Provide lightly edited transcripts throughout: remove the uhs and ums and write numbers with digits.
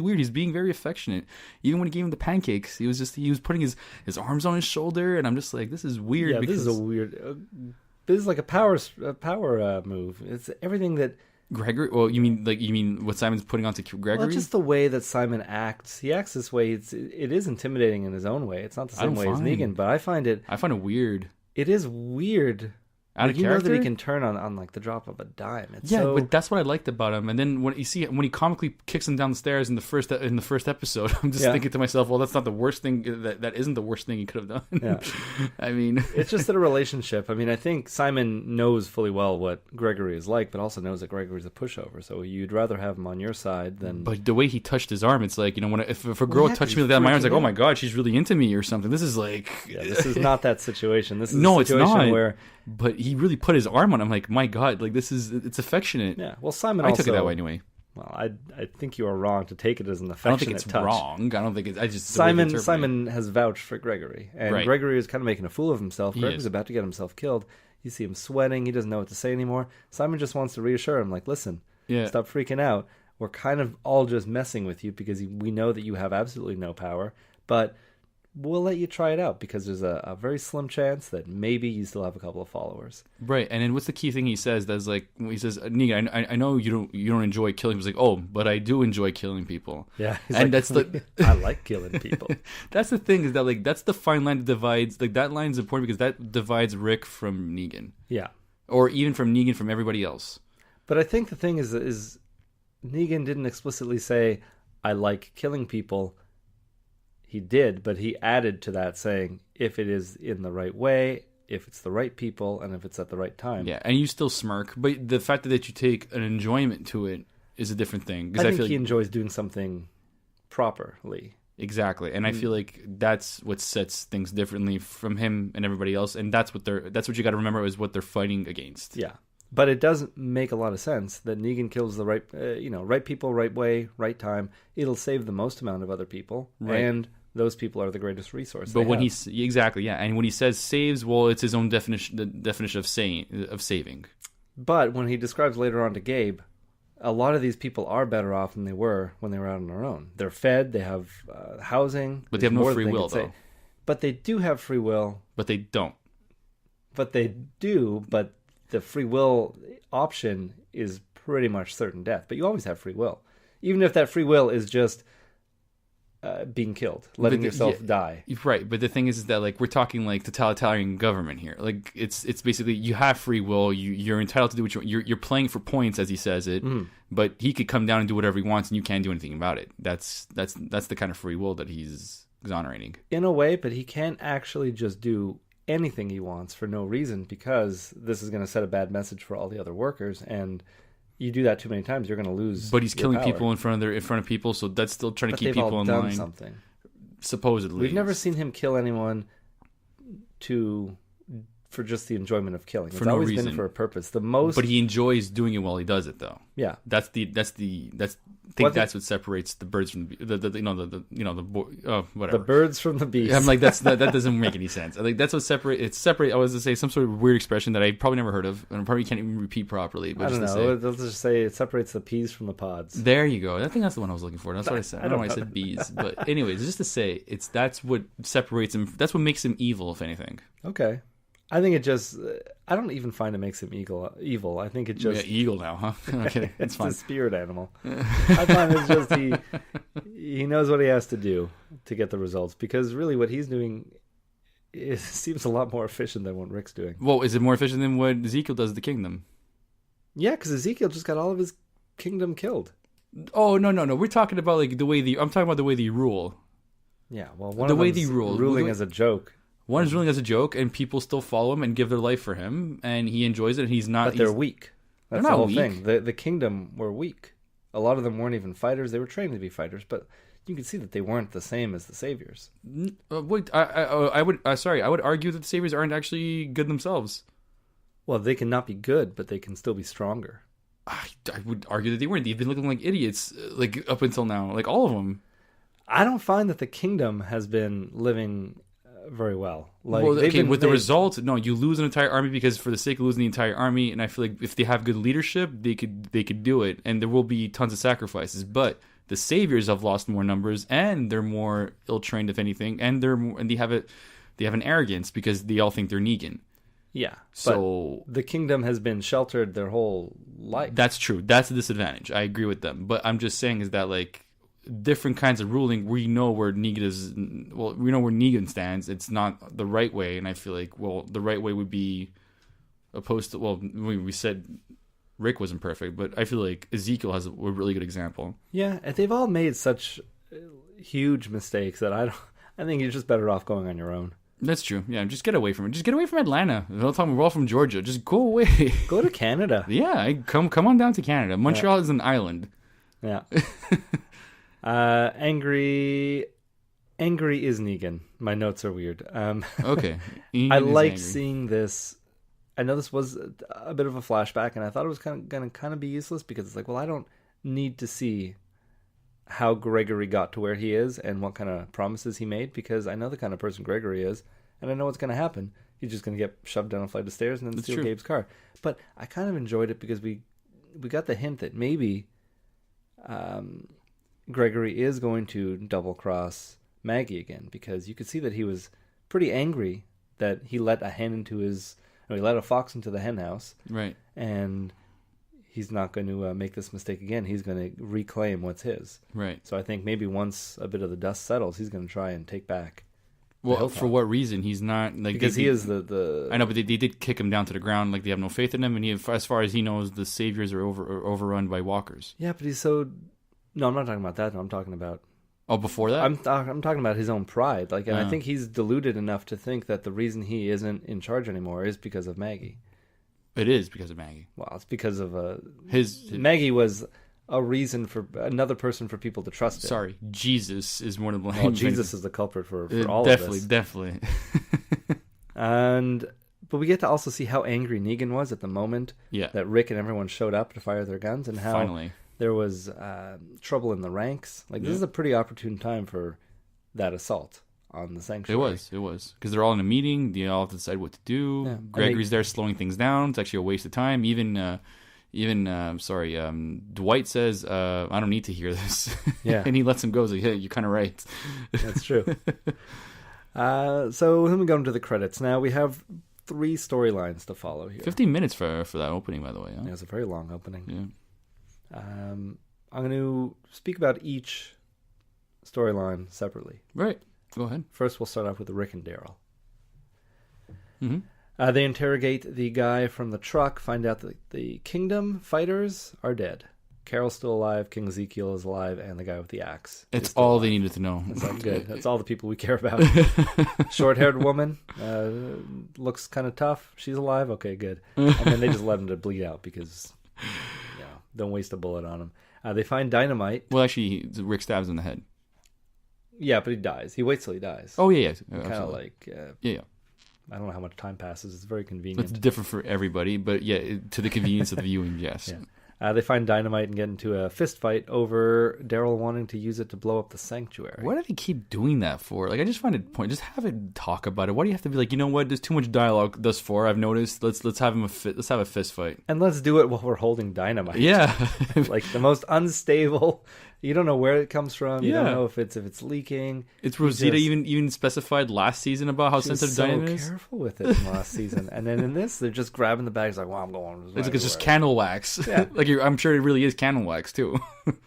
weird. He's being very affectionate. Even when he gave him the pancakes, he was putting his arms on his shoulder, and I'm just like, this is weird. Yeah, because this is a weird. This is like a power move. It's everything that Gregory. Well, you mean what Simon's putting onto Gregory? Well, just the way that Simon acts. He acts this way. It is intimidating in his own way. It's not the same way as Negan, but I find it weird. It is weird. Out of you character? know that he can turn on like the drop of a dime. But that's what I liked about him. And then when he comically kicks him down the stairs in the first episode, I'm just thinking to myself, well, that's not the worst thing. That isn't the worst thing he could have done. Yeah. I mean, it's just that a relationship. I mean, I think Simon knows fully well what Gregory is like, but also knows that Gregory's a pushover. So you'd rather have him on your side than. But the way he touched his arm, it's like, if a girl touched me like that on my arm, it's like, oh my god, she's really into me or something. This is like, this is not that situation. This is no, a situation it's not. where. But he really put his arm on him. Like, my God, like it's affectionate. Yeah. Well, Simon I also... took it that way anyway. Well, I think you are wrong to take it as an affectionate touch. I don't think it's wrong. I don't think it's... I just... Simon has vouched for Gregory. And right. Gregory is kind of making a fool of himself. Gregory's about to get himself killed. You see him sweating. He doesn't know what to say anymore. Simon just wants to reassure him, like, listen, stop freaking out. We're kind of all just messing with you because we know that you have absolutely no power. But... we'll let you try it out because there's a very slim chance that maybe you still have a couple of followers. Right, and then what's the key thing he says? That's like, he says, Negan, I know you don't enjoy killing. He's like, oh, but I do enjoy killing people. Yeah, and that's the I like killing people. That's the thing is that like that's the fine line that divides. Like that line is important because that divides Rick from Negan. Yeah, or even from Negan from everybody else. But I think the thing is Negan didn't explicitly say I like killing people. He did, but he added to that saying, if it is in the right way, if it's the right people, and if it's at the right time. Yeah, and you still smirk, but the fact that you take an enjoyment to it is a different thing. I think he enjoys doing something properly. Exactly, and I feel like that's what sets things differently from him and everybody else, and that's what you got to remember is what they're fighting against. Yeah, but it does make a lot of sense that Negan kills the right people, right way, right time. It'll save the most amount of other people, right. And those people are the greatest resource. But when and when he says saves, well, it's his own definition. The definition of saving. But when he describes later on to Gabe, a lot of these people are better off than they were when they were out on their own. They're fed, they have housing, but they have no free will, though. But they do have free will. But they don't. But they do. But the free will option is pretty much certain death. But you always have free will, even if that free will is just. Being killed, letting yourself die. Right, but the thing is that like we're talking like totalitarian government here. Like it's basically you have free will. You're entitled to do what you're playing for points, as he says it. But he could come down and do whatever he wants, and you can't do anything about it. That's the kind of free will that he's exonerating in a way. But he can't actually just do anything he wants for no reason because this is going to set a bad message for all the other workers and. You do that too many times, you're going to lose. But he's killing power. People in front of people, so that's still trying to keep people all in done line. Something. Supposedly, we've never seen him kill anyone for just the enjoyment of killing. It's always been for a purpose. But he enjoys doing it while he does it, though. Yeah, that's what separates the birds from whatever. The birds from the bees. I'm like that doesn't make any sense. I think that's what separates. I was to say some sort of weird expression that I probably never heard of and I probably can't even repeat properly. But I don't know. Let's just say it separates the peas from the pods. There you go. I think that's the one I was looking for. That's what I said. I don't know why I said bees, but anyways, just to say that's what separates him. That's what makes him evil, if anything. Okay. I think it just... I don't even find it makes him evil. I think it just... Yeah, eagle now, huh? Okay, it's fine. It's a spirit animal. I find it's just he knows what he has to do to get the results. Because really what he's doing seems a lot more efficient than what Rick's doing. Well, is it more efficient than what Ezekiel does to the kingdom? Yeah, because Ezekiel just got all of his kingdom killed. Oh, no. We're talking about like I'm talking about the way they rule. Yeah, well, one of them's ruling as a joke. One is ruling as a joke, and people still follow him and give their life for him, and he enjoys it, and he's not... But they're weak. That's the whole thing. The kingdom were weak. A lot of them weren't even fighters. They were trained to be fighters, but you can see that they weren't the same as the saviors. Wait, I would argue that the saviors aren't actually good themselves. Well, they can not be good, but they can still be stronger. I would argue that they weren't. They've been looking like idiots, like up until now, like all of them. I don't find that the kingdom has been living... very well. Like, the result, no, you lose an entire army because for the sake of losing the entire army, and I feel like if they have good leadership, they could do it, and there will be tons of sacrifices. But the saviors have lost more numbers, and they're more ill-trained, if anything, and they have an arrogance because they all think they're Negan. Yeah. So the kingdom has been sheltered their whole life. That's true. That's a disadvantage. I agree with them. But I'm just saying is that, like, different kinds of ruling, we know where Negan stands. It's not the right way, and I feel like, well, the right way would be opposed to, well, we said Rick wasn't perfect, but I feel like Ezekiel has a really good example. Yeah, and they've all made such huge mistakes that I think you're just better off going on your own. That's true. Yeah, just get away from it. Just get away from Atlanta. We're all from Georgia. Just go away. Go to Canada. Yeah, come on down to Canada. Montreal is an island. Yeah. Angry is Negan. My notes are weird. Okay. I liked seeing this. I know this was a bit of a flashback, and I thought it was going to kind of be useless because it's like, well, I don't need to see how Gregory got to where he is and what kind of promises he made, because I know the kind of person Gregory is, and I know what's going to happen. He's just going to get shoved down a flight of stairs and then steal Gabe's car. But I kind of enjoyed it because we got the hint that maybe Gregory is going to double-cross Maggie again, because you could see that he was pretty angry that he let he let a fox into the hen house. Right. And he's not going to make this mistake again. He's going to reclaim what's his. Right. So I think maybe once a bit of the dust settles, he's going to try and take back. Well, for what reason? He's not like, because he is the. I know, but they did kick him down to the ground. Like, they have no faith in him, and as far as he knows, the saviors are overrun by walkers. Yeah, but he's so. No, I'm not talking about that. No, I'm talking about. Oh, before that? I'm talking about his own pride. Like, and I Oh. think he's deluded enough to think that the reason he isn't in charge anymore is because of Maggie. It is because of Maggie. Well, it's because of his Maggie was a reason for another person for people to trust. Sorry, Jesus is more to blame. Well, Jesus is the culprit for all of this. Definitely. But we get to also see how angry Negan was at the moment that Rick and everyone showed up to fire their guns, and how finally there was trouble in the ranks. Like, this is a pretty opportune time for that assault on the sanctuary. It was because they're all in a meeting. They all have to decide what to do. Yeah. Gregory's there slowing things down. It's actually a waste of time. Even Dwight says, "I don't need to hear this." Yeah, and he lets him go. He's like, "Hey, you're kind of right." That's true. So then we go into the credits. Now we have 3 storylines to follow here. 15 minutes for that opening, by the way. Huh? Yeah, it's a very long opening. Yeah. I'm going to speak about each storyline separately. Right. Go ahead. First, we'll start off with Rick and Daryl. Mm-hmm. They interrogate the guy from the truck, find out that the Kingdom fighters are dead. Carol's still alive, King Ezekiel is alive, and the guy with the axe. It's all alive. They needed to know. That's not good. That's all the people we care about. Short-haired woman, looks kind of tough. She's alive? Okay, good. And then they just let him to bleed out because, don't waste a bullet on him. They find dynamite. Well, actually, Rick stabs him in the head. Yeah, but he dies. He waits till he dies. Oh, yeah. Kind of like... yeah. I don't know how much time passes. It's very convenient. It's different for everybody, but to the convenience of the viewing, yes. Yeah. They find dynamite and get into a fist fight over Daryl wanting to use it to blow up the sanctuary. Why do they keep doing that for? Like, I just find it point. Just have it talk about it. Why do you have to be like, you know what? There's too much dialogue thus far. I've noticed. Let's have let's have a fist fight. And let's do it while we're holding dynamite. Yeah, like the most unstable. You don't know where it comes from. You don't know if it's leaking. It's Rosita even specified last season about how sensitive dynamite is. So careful with it in last season, and then in this, they're just grabbing the bags like, "Wow, I'm going." It's like it's just candle wax. Yeah, like I'm sure it really is candle wax too.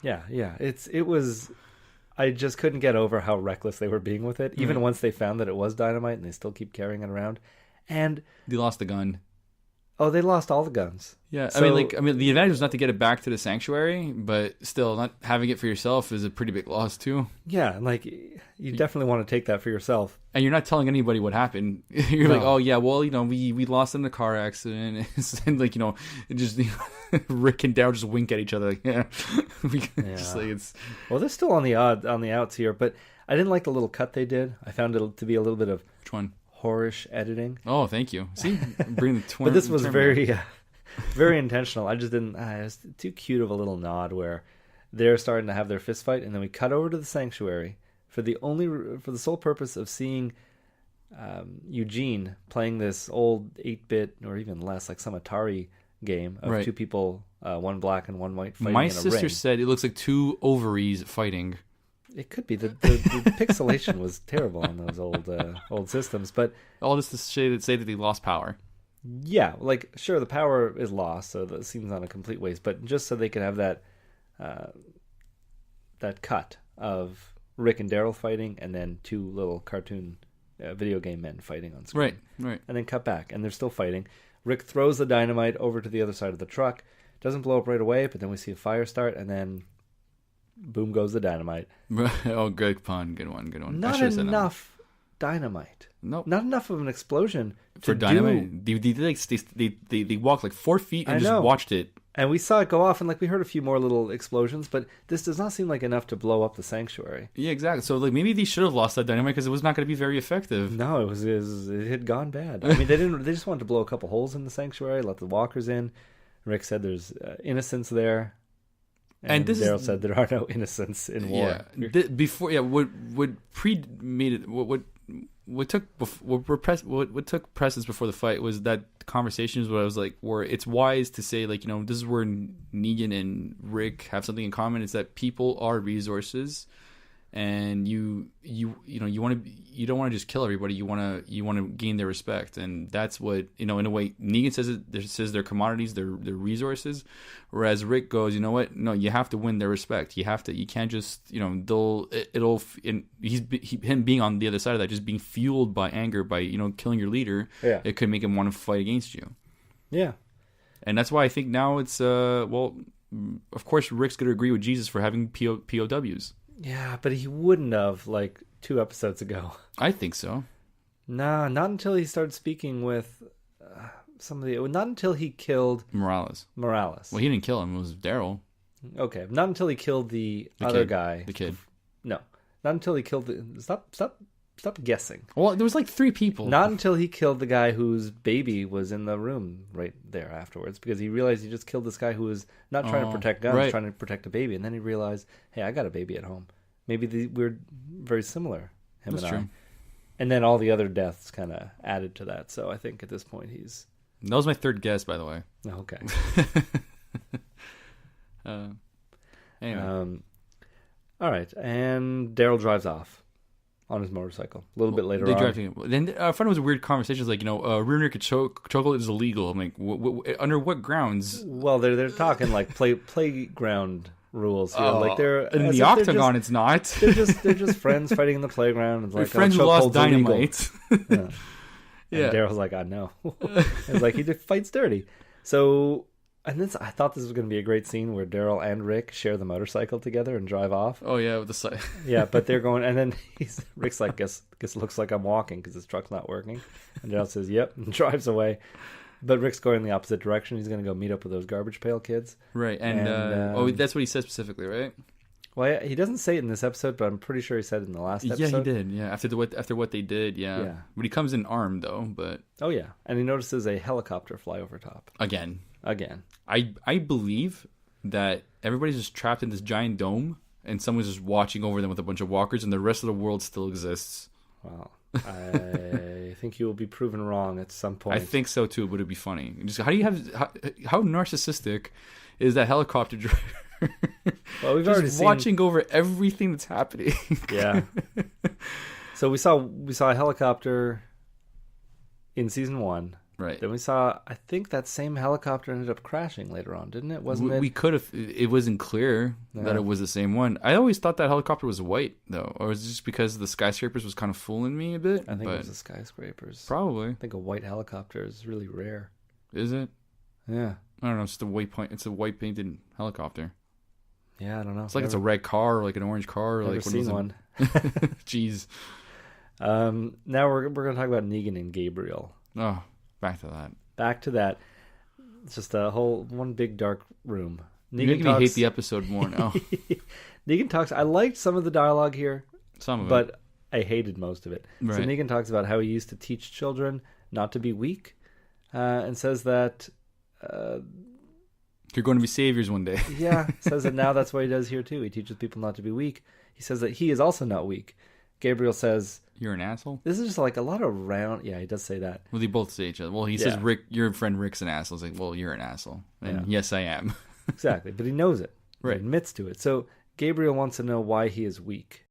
Yeah. It was. I just couldn't get over how reckless they were being with it. Even once they found that it was dynamite, and they still keep carrying it around, and they lost the gun. Oh, they lost all the guns. Yeah, so, I mean, the advantage was not to get it back to the sanctuary, but still, not having it for yourself is a pretty big loss too. Yeah, like you definitely want to take that for yourself. And you're not telling anybody what happened. You're like, oh yeah, well, we lost in a car accident, and like, it just Rick and Daryl just wink at each other, like, yeah. Just like it's. Well, they're still on the outs here, but I didn't like the little cut they did. I found it to be a little bit of which one? Horish editing. Oh, thank you. See, bring the but this was very, very intentional. I just didn't. It was too cute of a little nod where they're starting to have their fist fight, and then we cut over to the sanctuary for the sole purpose of seeing Eugene playing this old 8-bit or even less, like some Atari game of two people one black and one white fighting My in a sister ring. said it looks like two ovaries fighting. It could be. The pixelation was terrible on those old systems. But all this to say that they lost power. Yeah, like, sure, the power is lost, so that seems on a complete waste. But just so they can have that cut of Rick and Daryl fighting, and then two little cartoon video game men fighting on screen. Right. And then cut back, and they're still fighting. Rick throws the dynamite over to the other side of the truck. Doesn't blow up right away, but then we see a fire start, and then boom goes the dynamite. Oh, good pun. Good one. Not enough dynamite. Nope. Not enough of an explosion for dynamite. They walked like 4 feet and just watched it. And we saw it go off, and like we heard a few more little explosions, but this does not seem like enough to blow up the sanctuary. Yeah, exactly. So like maybe they should have lost that dynamite because it was not going to be very effective. No, it had gone bad. I mean, they didn't. They just wanted to blow a couple holes in the sanctuary, let the walkers in. Rick said there's innocents there, and Daryl said there are no innocents in war. Yeah, what took precedence before the fight was that conversations where I was like, where it's wise to say, like, this is where Negan and Rick have something in common. It's that people are resources, and you don't want to just kill everybody. You want to gain their respect, and that's what, in a way, Negan says they're commodities, they're resources, whereas Rick goes, you know what? No, you have to win their respect. You can't just him being on the other side of that, just being fueled by anger by killing your leader. Yeah. It could make him want to fight against you. Yeah, and that's why I think now it's of course Rick's gonna agree with Jesus for having POWs. Yeah, but he wouldn't have, like 2 episodes ago. I think so. Nah, not until he started speaking with not until he killed Morales. Well, he didn't kill him. It was Daryl. Okay, not until he killed the other guy. The kid. No, not until he killed the... Stop guessing. Well, there was like 3 people. Not until he killed the guy whose baby was in the room right there afterwards, because he realized he just killed this guy who was not trying to protect guns, trying to protect a baby, and then he realized, hey, I got a baby at home. Maybe we're very similar, him and I. True. And then all the other deaths kind of added to that. So I think at this point he's... That was my 3rd guess, by the way. Okay. Anyway. All right, and Daryl drives off on his motorcycle a little bit later on. Then I found it was a weird conversation. It's like, rear naked chocolate is illegal. I'm like, under what grounds? Well, they're talking like playground rules here. Like they're in the octagon. It's not. They're just friends fighting in the playground. It's like friends who lost dynamite. Yeah. And Daryl's like, I know. It's like he just fights dirty. So. And I thought this was going to be a great scene where Daryl and Rick share the motorcycle together and drive off. Oh yeah, with the side. Yeah, but they're going, and then Rick's like, guess it looks like I'm walking because his truck's not working. And Daryl says, yep, and drives away. But Rick's going the opposite direction. He's going to go meet up with those garbage pail kids. Right, and that's what he says specifically, right? Well, he doesn't say it in this episode, but I'm pretty sure he said it in the last episode. Yeah, he did. Yeah, after what they did. Yeah. But he comes in armed though. But oh yeah, and he notices a helicopter fly over top again. I believe that everybody's just trapped in this giant dome, and someone's just watching over them with a bunch of walkers, and the rest of the world still exists. Well, I think you will be proven wrong at some point. I think so too, but it'd be funny. Just how narcissistic is that helicopter driver? Well, we've already seen watching over everything that's happening. Yeah. So we saw a helicopter in season 1. Right. Then we saw, I think that same helicopter ended up crashing later on, didn't it? Wasn't it? We could have. It wasn't clear that it was the same one. I always thought that helicopter was white, though. Or was it just because the skyscrapers was kind of fooling me a bit? I think it was the skyscrapers. Probably. I think a white helicopter is really rare. Is it? Yeah. I don't know. It's a white painted helicopter. Yeah, I don't know. It's like it's a red car or like an orange car. Or never like seen one. Jeez. Now we're going to talk about Negan and Gabriel. Oh, back to that. It's just one big dark room. You're making me hate the episode more now. Negan talks. I liked some of the dialogue here. Some of it. But I hated most of it. Right. So Negan talks about how he used to teach children not to be weak, and says that... you're going to be saviors one day. Yeah, says that now that's what he does here too. He teaches people not to be weak. He says that he is also not weak. Gabriel says... You're an asshole? This is just like a lot of round... Yeah, he does say that. Well, they both say each other. Well, he says, Rick, your friend Rick's an asshole. It's like, well, you're an asshole. And yes, I am. Exactly, but he knows it. Right. He admits to it. So Gabriel wants to know why he is weak.